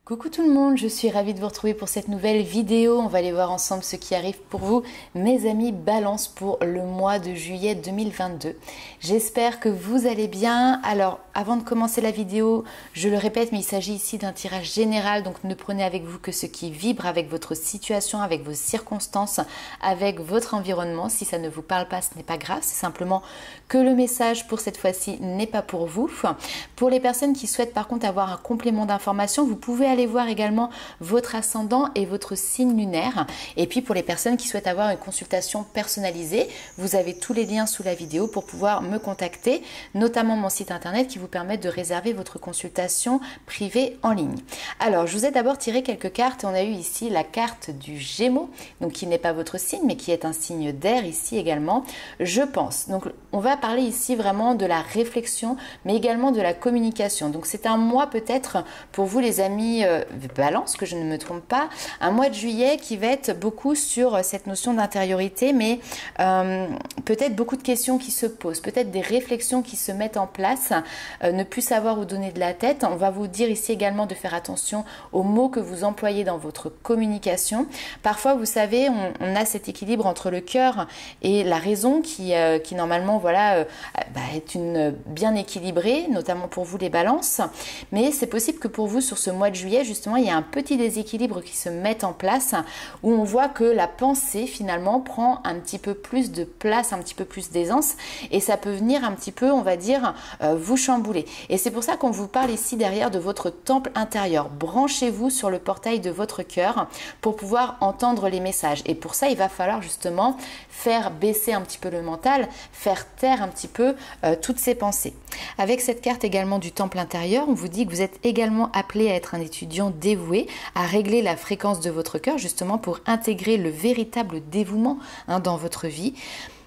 Coucou tout le monde, je suis ravie de vous retrouver pour cette nouvelle vidéo. On va aller voir ensemble ce qui arrive pour vous, mes amis Balance, pour le mois de juillet 2022. J'espère que vous allez bien. Alors, avant de commencer la vidéo, je le répète, mais il s'agit ici d'un tirage général, donc ne prenez avec vous que ce qui vibre avec votre situation, avec vos circonstances, avec votre environnement. Si ça ne vous parle pas, ce n'est pas grave, c'est simplement que le message pour cette fois-ci n'est pas pour vous. Pour les personnes qui souhaitent par contre avoir un complément d'information, vous pouvez aller voir également votre ascendant et votre signe lunaire. Et puis pour les personnes qui souhaitent avoir une consultation personnalisée, vous avez tous les liens sous la vidéo pour pouvoir me contacter, notamment mon site internet qui vous permet de réserver votre consultation privée en ligne. Alors, je vous ai d'abord tiré quelques cartes et on a eu ici la carte du Gémeaux, donc qui n'est pas votre signe mais qui est un signe d'air ici également, je pense. Donc on va parler ici vraiment de la réflexion mais également de la communication. Donc c'est un mois peut-être pour vous les amis Balance, que je ne me trompe pas, un mois de juillet qui va être beaucoup sur cette notion d'intériorité, mais peut-être beaucoup de questions qui se posent, peut-être des réflexions qui se mettent en place, ne plus savoir où donner de la tête. On va vous dire ici également de faire attention aux mots que vous employez dans votre communication. Parfois, vous savez, on a cet équilibre entre le cœur et la raison qui normalement voilà, est bien équilibrée, notamment pour vous les balances, mais c'est possible que pour vous sur ce mois de juillet, justement, il y a un petit déséquilibre qui se met en place où on voit que la pensée finalement prend un petit peu plus de place, un petit peu plus d'aisance et ça peut venir un petit peu, on va dire, vous chambouler. Et c'est pour ça qu'on vous parle ici derrière de votre temple intérieur. Branchez-vous sur le portail de votre cœur pour pouvoir entendre les messages. Et pour ça, il va falloir justement faire baisser un petit peu le mental, faire taire un petit peu toutes ces pensées. Avec cette carte également du temple intérieur, on vous dit que vous êtes également appelé à être un étudiant dévoué, à régler la fréquence de votre cœur justement pour intégrer le véritable dévouement dans votre vie.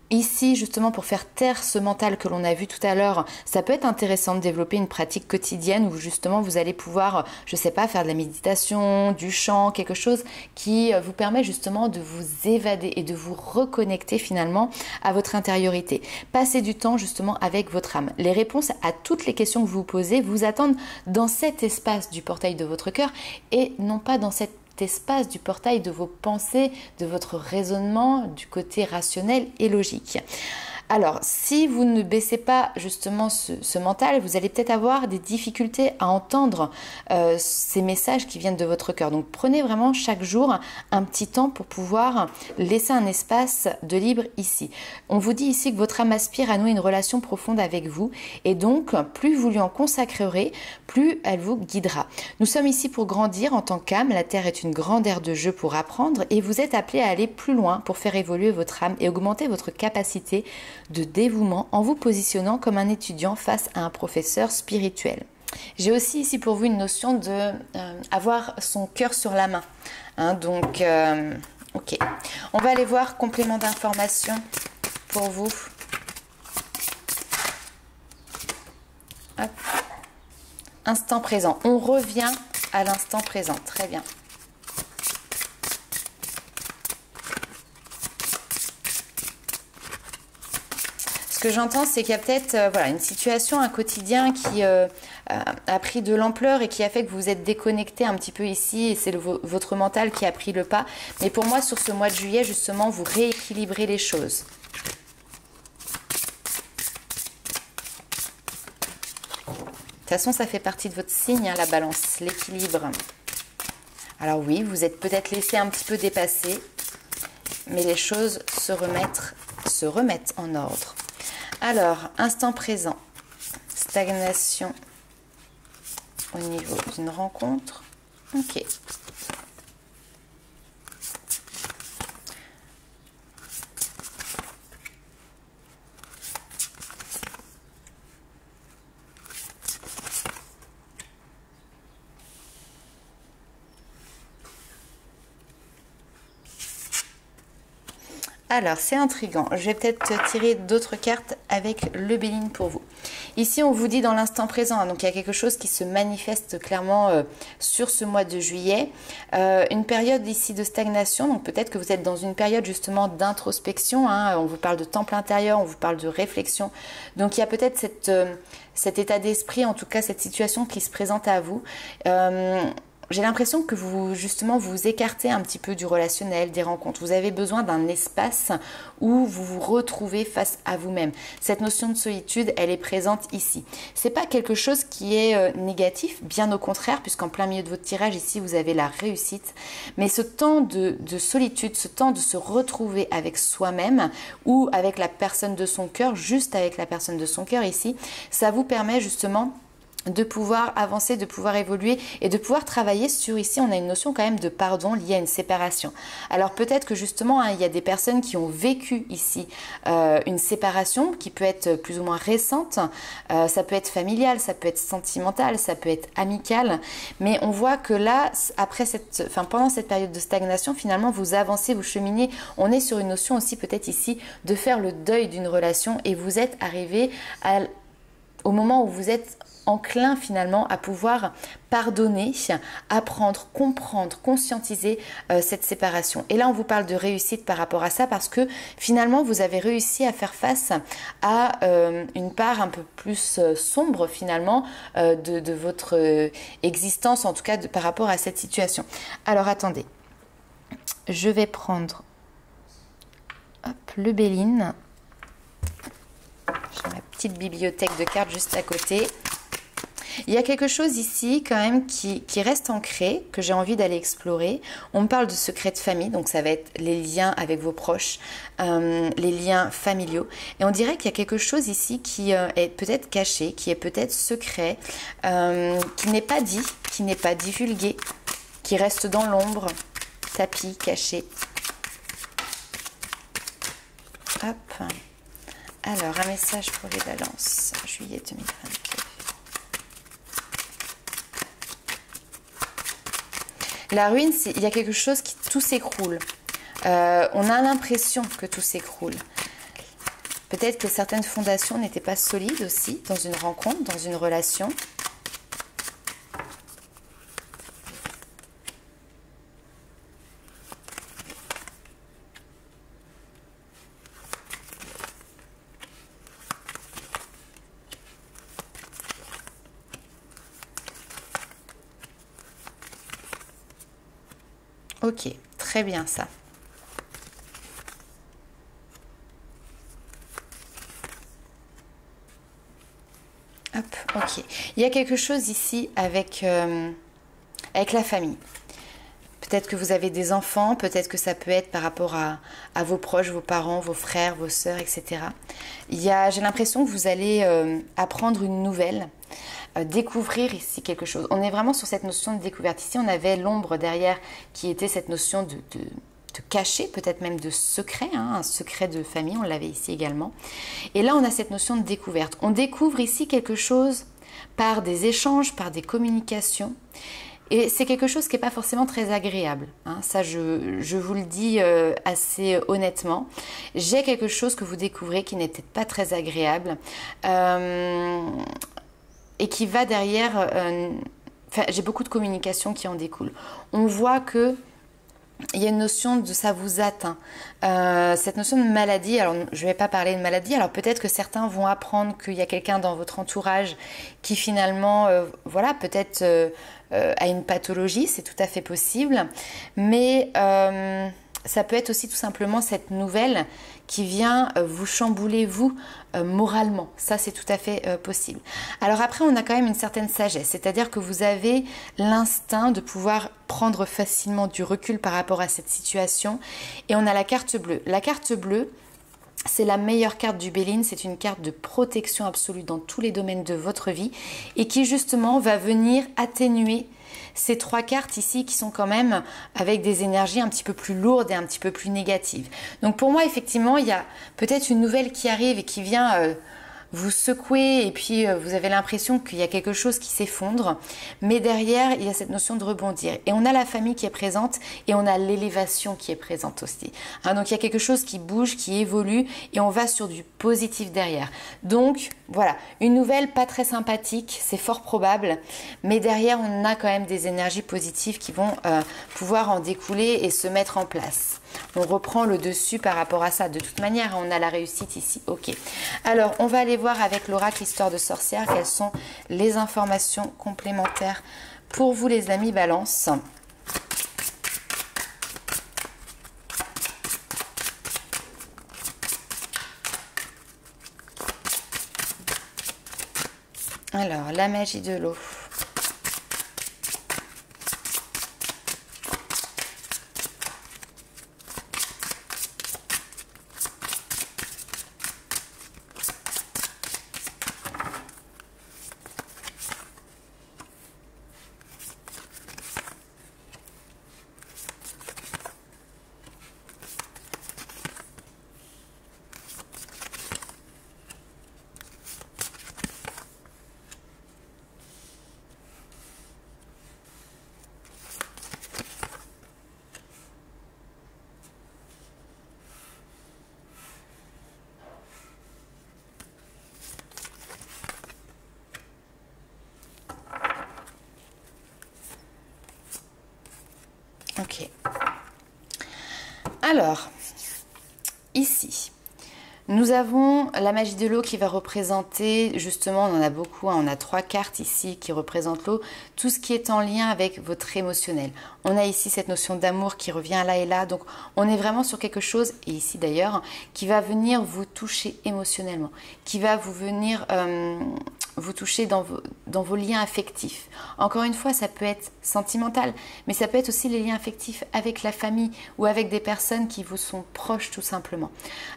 Ici, justement, pour faire taire ce mental que l'on a vu tout à l'heure, ça peut être intéressant de développer une pratique quotidienne où justement vous allez pouvoir, je sais pas, faire de la méditation, du chant, quelque chose qui vous permet justement de vous évader et de vous reconnecter finalement à votre intériorité. Passez du temps justement avec votre âme. Les réponses à toutes les questions que vous vous posez vous attendent dans cet espace du portail de votre cœur et non pas dans cet espace du portail de vos pensées, de votre raisonnement, du côté rationnel et logique. Alors, si vous ne baissez pas justement ce mental, vous allez peut-être avoir des difficultés à entendre ces messages qui viennent de votre cœur. Donc, prenez vraiment chaque jour un petit temps pour pouvoir laisser un espace de libre ici. On vous dit ici que votre âme aspire à nouer une relation profonde avec vous et donc, plus vous lui en consacrerez, plus elle vous guidera. Nous sommes ici pour grandir en tant qu'âme. La Terre est une grande aire de jeu pour apprendre et vous êtes appelé à aller plus loin pour faire évoluer votre âme et augmenter votre capacité de dévouement en vous positionnant comme un étudiant face à un professeur spirituel. J'ai aussi ici pour vous une notion de avoir son cœur sur la main. Donc, ok. On va aller voir complément d'information pour vous. Hop. Instant présent. On revient à l'instant présent. Très bien. Ce que j'entends, c'est qu'il y a peut-être voilà, une situation, un quotidien qui a pris de l'ampleur et qui a fait que vous vous êtes déconnecté un petit peu ici et c'est votre mental qui a pris le pas. Mais pour moi, sur ce mois de juillet, justement, vous rééquilibrez les choses. De toute façon, ça fait partie de votre signe, la balance, l'équilibre. Alors oui, vous êtes peut-être laissé un petit peu dépasser, mais les choses se remettent en ordre. Alors, instant présent, stagnation au niveau d'une rencontre. Ok. Alors, c'est intriguant. Je vais peut-être tirer d'autres cartes avec le Béline pour vous. Ici, on vous dit dans l'instant présent, donc il y a quelque chose qui se manifeste clairement sur ce mois de juillet. Une période ici de stagnation, donc peut-être que vous êtes dans une période justement d'introspection. On vous parle de temple intérieur, on vous parle de réflexion. Donc il y a peut-être cet état d'esprit, en tout cas cette situation qui se présente à vous. j'ai l'impression que vous, justement, vous écartez un petit peu du relationnel, des rencontres. Vous avez besoin d'un espace où vous vous retrouvez face à vous-même. Cette notion de solitude, elle est présente ici. C'est pas quelque chose qui est négatif, bien au contraire, puisqu'en plein milieu de votre tirage, ici, vous avez la réussite. Mais ce temps de solitude, ce temps de se retrouver avec soi-même ou avec la personne de son cœur, juste avec la personne de son cœur ici, ça vous permet justement de pouvoir avancer, de pouvoir évoluer et de pouvoir travailler sur, ici on a une notion quand même de pardon liée à une séparation. Alors peut-être que justement il y a des personnes qui ont vécu ici une séparation qui peut être plus ou moins récente, ça peut être familial, ça peut être sentimental, ça peut être amical, mais on voit que là pendant cette période de stagnation, finalement vous avancez, vous cheminez, on est sur une notion aussi peut-être ici de faire le deuil d'une relation et vous êtes arrivé au moment où vous êtes enclin finalement à pouvoir pardonner, apprendre, comprendre, conscientiser cette séparation. Et là, on vous parle de réussite par rapport à ça parce que finalement, vous avez réussi à faire face à une part un peu plus sombre finalement de votre existence, en tout cas par rapport à cette situation. Alors, attendez. Je vais prendre le Béline. J'ai ma petite bibliothèque de cartes juste à côté. Il y a quelque chose ici quand même qui reste ancré, que j'ai envie d'aller explorer. On me parle de secrets de famille, donc ça va être les liens avec vos proches, les liens familiaux. Et on dirait qu'il y a quelque chose ici qui est peut-être caché, qui est peut-être secret, qui n'est pas dit, qui n'est pas divulgué, qui reste dans l'ombre, tapis, caché. Hop. Alors, un message pour les balances, juillet 2022. La ruine, il y a quelque chose qui tout s'écroule. On a l'impression que tout s'écroule. Peut-être que certaines fondations n'étaient pas solides aussi dans une rencontre, dans une relation. Ok, très bien ça. Hop, ok. Il y a quelque chose ici avec la famille. Peut-être que vous avez des enfants, peut-être que ça peut être par rapport à vos proches, vos parents, vos frères, vos sœurs, etc. J'ai l'impression que vous allez apprendre une nouvelle, découvrir ici quelque chose. On est vraiment sur cette notion de découverte. Ici, on avait l'ombre derrière qui était cette notion de caché, peut-être même de secret, hein, un secret de famille, on l'avait ici également. Et là, on a cette notion de découverte. On découvre ici quelque chose par des échanges, par des communications. Et c'est quelque chose qui n'est pas forcément très agréable. Hein. Ça, je vous le dis assez honnêtement. J'ai quelque chose que vous découvrez qui n'est peut-être pas très agréable et qui va derrière... j'ai beaucoup de communication qui en découle. On voit que il y a une notion de ça vous atteint. Cette notion de maladie, alors je ne vais pas parler de maladie, alors peut-être que certains vont apprendre qu'il y a quelqu'un dans votre entourage qui finalement, voilà, peut-être a une pathologie, c'est tout à fait possible, mais ça peut être aussi tout simplement cette nouvelle qui vient vous chambouler, vous, moralement. Ça, c'est tout à fait possible. Alors après, on a quand même une certaine sagesse, c'est-à-dire que vous avez l'instinct de pouvoir prendre facilement du recul par rapport à cette situation. Et on a la carte bleue. La carte bleue, c'est la meilleure carte du Béline, c'est une carte de protection absolue dans tous les domaines de votre vie et qui justement va venir atténuer ces trois cartes ici qui sont quand même avec des énergies un petit peu plus lourdes et un petit peu plus négatives. Donc pour moi, effectivement, il y a peut-être une nouvelle qui arrive et qui vient vous secouer et puis vous avez l'impression qu'il y a quelque chose qui s'effondre. Mais derrière, il y a cette notion de rebondir. Et on a la famille qui est présente et on a l'élévation qui est présente aussi. Hein, donc il y a quelque chose qui bouge, qui évolue et on va sur du positif derrière. Donc voilà, une nouvelle pas très sympathique, c'est fort probable. Mais derrière, on a quand même des énergies positives qui vont pouvoir en découler et se mettre en place. On reprend le dessus par rapport à ça. De toute manière, on a la réussite ici. Ok. Alors, on va aller voir avec l'oracle Histoire de sorcière quelles sont les informations complémentaires pour vous les amis Balance. Alors, la magie de l'eau. Ok. Alors, ici, nous avons la magie de l'eau qui va représenter, justement, on en a beaucoup, hein, on a 3 cartes ici qui représentent l'eau, tout ce qui est en lien avec votre émotionnel. On a ici cette notion d'amour qui revient là et là, donc on est vraiment sur quelque chose, et ici d'ailleurs, qui va venir vous toucher émotionnellement, qui va vous venir vous toucher dans vos liens affectifs. Encore une fois, ça peut être sentimental, mais ça peut être aussi les liens affectifs avec la famille ou avec des personnes qui vous sont proches tout simplement.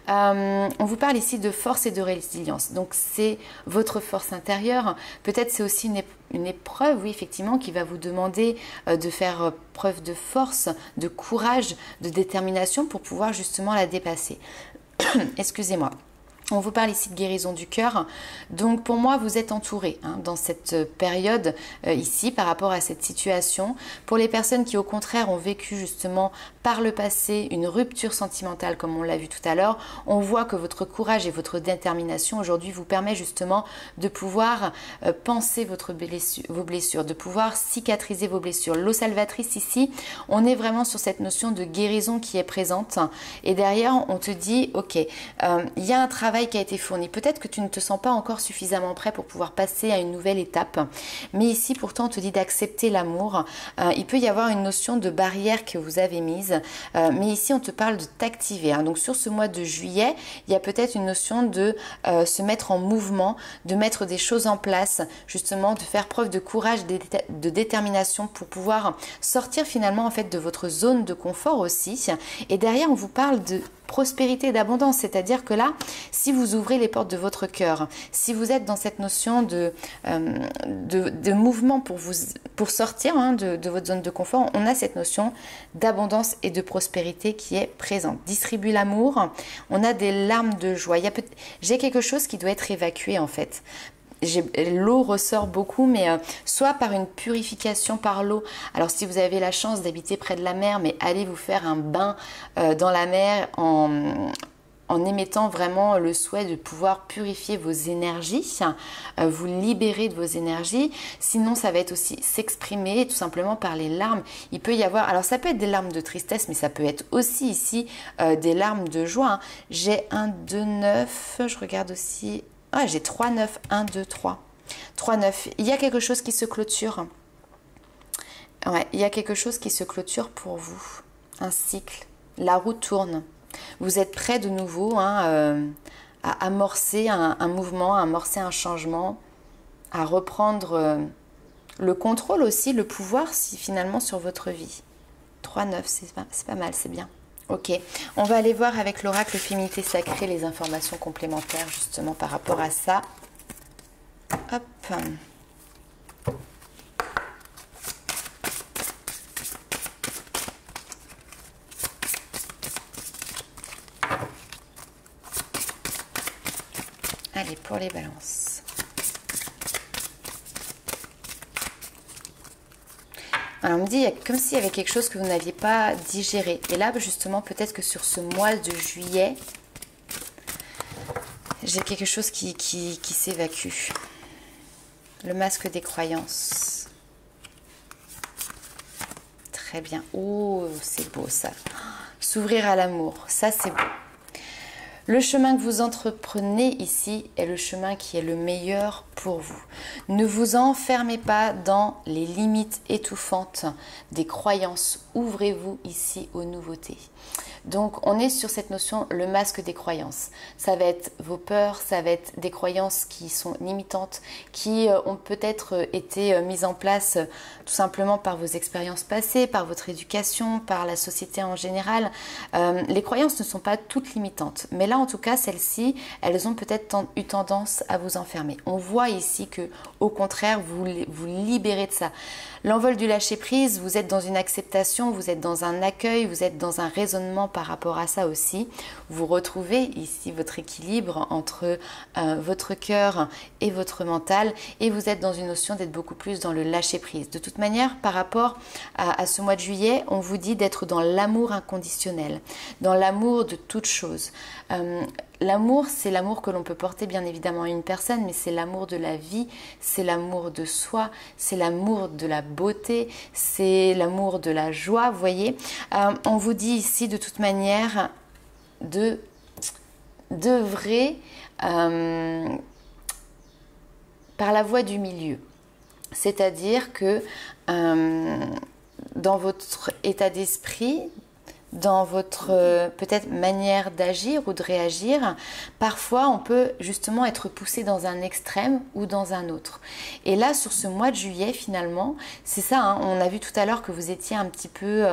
On vous parle ici de force et de résilience, donc c'est votre force intérieure. Peut-être c'est aussi une épreuve, oui, effectivement, qui va vous demander de faire preuve de force, de courage, de détermination pour pouvoir justement la dépasser. Excusez-moi. On vous parle ici de guérison du cœur. Donc pour moi, vous êtes entouré dans cette période ici par rapport à cette situation. Pour les personnes qui au contraire ont vécu justement par le passé une rupture sentimentale comme on l'a vu tout à l'heure, on voit que votre courage et votre détermination aujourd'hui vous permet justement de pouvoir penser vos blessures, de pouvoir cicatriser vos blessures. L'eau salvatrice ici, on est vraiment sur cette notion de guérison qui est présente. Et derrière, on te dit, ok, il y a un travail qui a été fourni. Peut-être que tu ne te sens pas encore suffisamment prêt pour pouvoir passer à une nouvelle étape. Mais ici, pourtant, on te dit d'accepter l'amour. Il peut y avoir une notion de barrière que vous avez mise. Mais ici, on te parle de t'activer. Donc, sur ce mois de juillet, il y a peut-être une notion de se mettre en mouvement, de mettre des choses en place, justement, de faire preuve de courage, de détermination pour pouvoir sortir finalement, en fait, de votre zone de confort aussi. Et derrière, on vous parle de prospérité et d'abondance, c'est-à-dire que là, si vous ouvrez les portes de votre cœur, si vous êtes dans cette notion de mouvement pour sortir de votre zone de confort, on a cette notion d'abondance et de prospérité qui est présente. Distribue l'amour, on a des larmes de joie. J'ai quelque chose qui doit être évacué en fait. L'eau ressort beaucoup, mais soit par une purification par l'eau. Alors si vous avez la chance d'habiter près de la mer, mais allez vous faire un bain dans la mer en émettant vraiment le souhait de pouvoir purifier vos énergies, vous libérer de vos énergies. Sinon, ça va être aussi s'exprimer tout simplement par les larmes. Il peut y avoir, alors ça peut être des larmes de tristesse, mais ça peut être aussi ici des larmes de joie. J'ai 1, 2, 9, je regarde aussi... Ah, j'ai 3, 9, 1, 2, 3. 3, 9. Il y a quelque chose qui se clôture. Ouais, il y a quelque chose qui se clôture pour vous. Un cycle. La roue tourne. Vous êtes prêt de nouveau à amorcer un mouvement, à amorcer un changement, à reprendre le contrôle aussi, le pouvoir finalement sur votre vie. 3, 9, c'est pas mal, c'est bien. Ok, on va aller voir avec l'oracle Féminité Sacrée les informations complémentaires justement par rapport à ça. Hop. Allez, pour les balances. Alors, on me dit comme s'il y avait quelque chose que vous n'aviez pas digéré. Et là, justement, peut-être que sur ce mois de juillet, j'ai quelque chose qui s'évacue. Le masque des croyances. Très bien. Oh, c'est beau ça. S'ouvrir à l'amour. Ça, c'est beau. Le chemin que vous entreprenez ici est le chemin qui est le meilleur pour vous. Ne vous enfermez pas dans les limites étouffantes des croyances. Ouvrez-vous ici aux nouveautés. Donc on est sur cette notion, le masque des croyances. Ça va être vos peurs, ça va être des croyances qui sont limitantes, qui ont peut-être été mises en place tout simplement par vos expériences passées, par votre éducation, par la société en général. Les croyances ne sont pas toutes limitantes, mais là en tout cas celles-ci, elles ont peut-être eu tendance à vous enfermer. On voit ici que au contraire vous vous libérez de ça. L'envol du lâcher prise, vous êtes dans une acceptation, vous êtes dans un accueil, vous êtes dans un raisonnement par rapport à ça aussi. Vous retrouvez ici votre équilibre entre votre cœur et votre mental et vous êtes dans une notion d'être beaucoup plus dans le lâcher prise. De toute manière, par rapport à ce mois de juillet, on vous dit d'être dans l'amour inconditionnel, dans l'amour de toute chose. L'amour, c'est l'amour que l'on peut porter bien évidemment à une personne, mais c'est l'amour de la vie, c'est l'amour de soi, c'est l'amour de la beauté, c'est l'amour de la joie, vous voyez. On vous dit ici de toute manière d'œuvrer par la voie du milieu. C'est-à-dire que dans votre état d'esprit, dans votre peut-être manière d'agir ou de réagir, parfois on peut justement être poussé dans un extrême ou dans un autre. Et là, sur ce mois de juillet, finalement, c'est ça, hein, on a vu tout à l'heure que vous étiez un petit peu,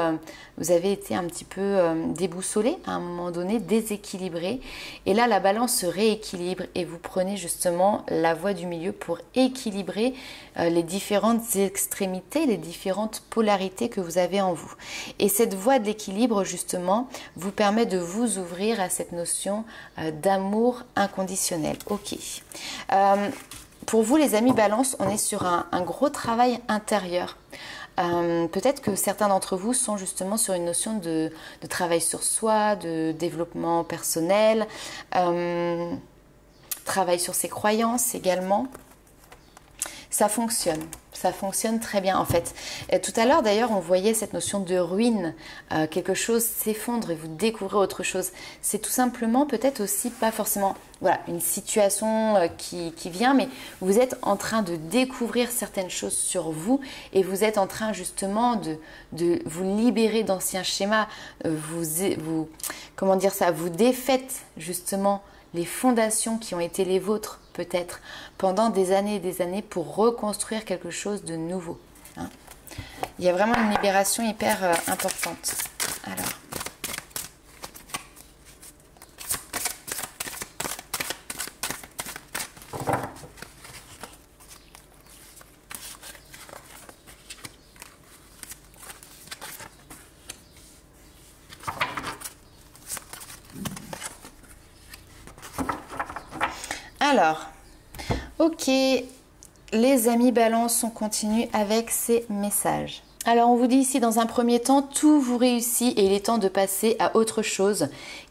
vous avez été un petit peu déboussolé à un moment donné, déséquilibré. Et là, la balance se rééquilibre et vous prenez justement la voie du milieu pour équilibrer les différentes extrémités, les différentes polarités que vous avez en vous. Et cette voie de l'équilibre, justement, vous permet de vous ouvrir à cette notion d'amour inconditionnel. Ok. Pour vous, les amis Balance, on est sur un gros travail intérieur. Peut-être que certains d'entre vous sont justement sur une notion de travail sur soi, de développement personnel, travail sur ses croyances également. Ça fonctionne très bien en fait. Et tout à l'heure d'ailleurs on voyait cette notion de ruine, quelque chose s'effondre et vous découvrez autre chose. C'est tout simplement peut-être aussi pas forcément voilà, une situation qui vient, mais vous êtes en train de découvrir certaines choses sur vous et vous êtes en train justement de vous libérer d'anciens schémas, comment dire ça, vous défaites justement les fondations qui ont été les vôtres peut-être pendant des années et des années pour reconstruire quelque chose de nouveau. Hein. Il y a vraiment une libération hyper importante. Alors, ok, les amis Balance, on continue avec ces messages. Alors, on vous dit ici dans un premier temps, tout vous réussit et il est temps de passer à autre chose.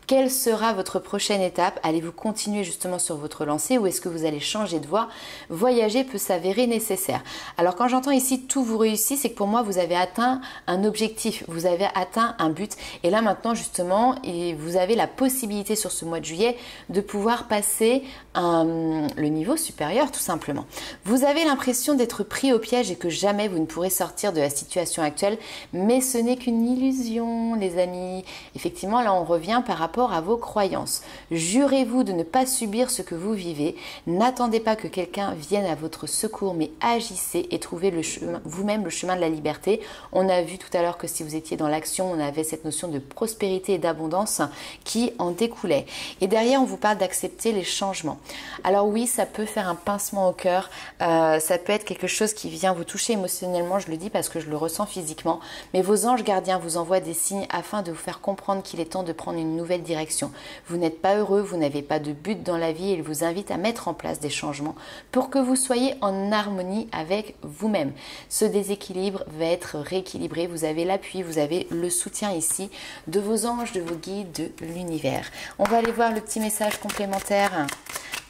Quelle sera votre prochaine étape? Allez-vous continuer justement sur votre lancée ou est-ce que vous allez changer de voie? Voyager peut s'avérer nécessaire. Alors quand j'entends ici tout vous réussit, c'est que pour moi vous avez atteint un objectif, vous avez atteint un but. Et là maintenant justement, vous avez la possibilité sur ce mois de juillet de pouvoir passer le niveau supérieur tout simplement. Vous avez l'impression d'être pris au piège et que jamais vous ne pourrez sortir de la situation actuelle. Mais ce n'est qu'une illusion les amis. Effectivement là on revient par rapport à vos croyances. Jurez-vous de ne pas subir ce que vous vivez. N'attendez pas que quelqu'un vienne à votre secours, mais agissez et trouvez le chemin, vous-même le chemin de la liberté. On a vu tout à l'heure que si vous étiez dans l'action, on avait cette notion de prospérité et d'abondance qui en découlait. Et derrière, on vous parle d'accepter les changements. Alors oui, ça peut faire un pincement au cœur. Ça peut être quelque chose qui vient vous toucher émotionnellement, je le dis parce que je le ressens physiquement. Mais vos anges gardiens vous envoient des signes afin de vous faire comprendre qu'il est temps de prendre une nouvelle direction. Vous n'êtes pas heureux, vous n'avez pas de but dans la vie et il vous invite à mettre en place des changements pour que vous soyez en harmonie avec vous-même. Ce déséquilibre va être rééquilibré, vous avez l'appui, vous avez le soutien ici de vos anges, de vos guides, de l'univers. On va aller voir le petit message complémentaire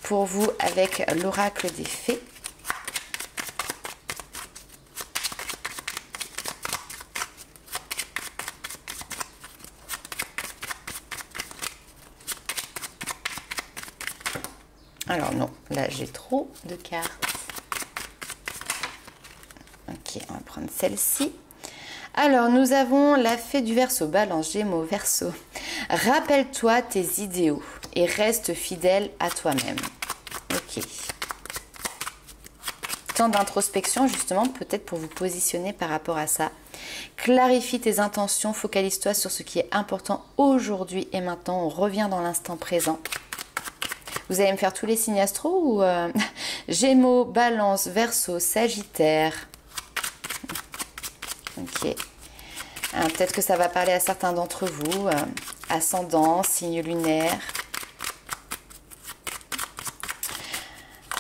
pour vous avec l'oracle des fées. Alors non, là j'ai trop de cartes. Ok, on va prendre celle-ci. Alors, nous avons la fée du Verseau, Balance, Gémeaux, Verseau. Rappelle-toi tes idéaux et reste fidèle à toi-même. Ok. Temps d'introspection, justement, peut-être pour vous positionner par rapport à ça. Clarifie tes intentions, focalise-toi sur ce qui est important aujourd'hui et maintenant. On revient dans l'instant présent. Vous allez me faire tous les signes astro ou Gémeaux, Balance, Verseau, Sagittaire. Ok. Peut-être que ça va parler à certains d'entre vous. Ascendant, signe lunaire.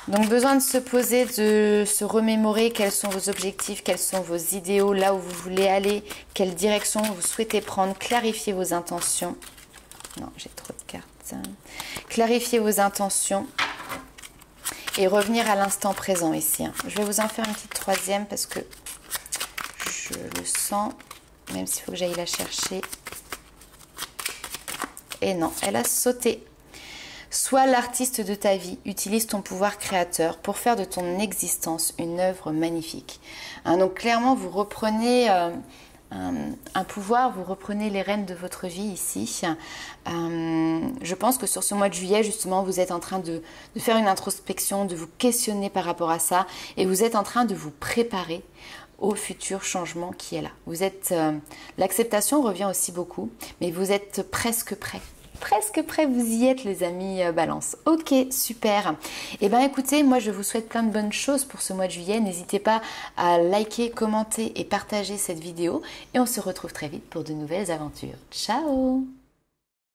Donc besoin de se poser, de se remémorer quels sont vos objectifs, quels sont vos idéaux, là où vous voulez aller, quelle direction vous souhaitez prendre, clarifier vos intentions. Non, j'ai trop de cartes. Clarifier vos intentions et revenir à l'instant présent ici. Je vais vous en faire une petite troisième parce que je le sens, même s'il faut que j'aille la chercher. Et non, elle a sauté. Sois l'artiste de ta vie, utilise ton pouvoir créateur pour faire de ton existence une œuvre magnifique. Donc clairement, vous reprenez un pouvoir, vous reprenez les rênes de votre vie ici. Je pense que sur ce mois de juillet, justement, vous êtes en train de faire une introspection, de vous questionner par rapport à ça et vous êtes en train de vous préparer au futur changement qui est là. Vous êtes, l'acceptation revient aussi beaucoup, mais vous êtes presque prêt. Presque prêt, vous y êtes les amis Balance. Ok, super. Et bien écoutez, moi je vous souhaite plein de bonnes choses pour ce mois de juillet. N'hésitez pas à liker, commenter et partager cette vidéo. Et on se retrouve très vite pour de nouvelles aventures. Ciao!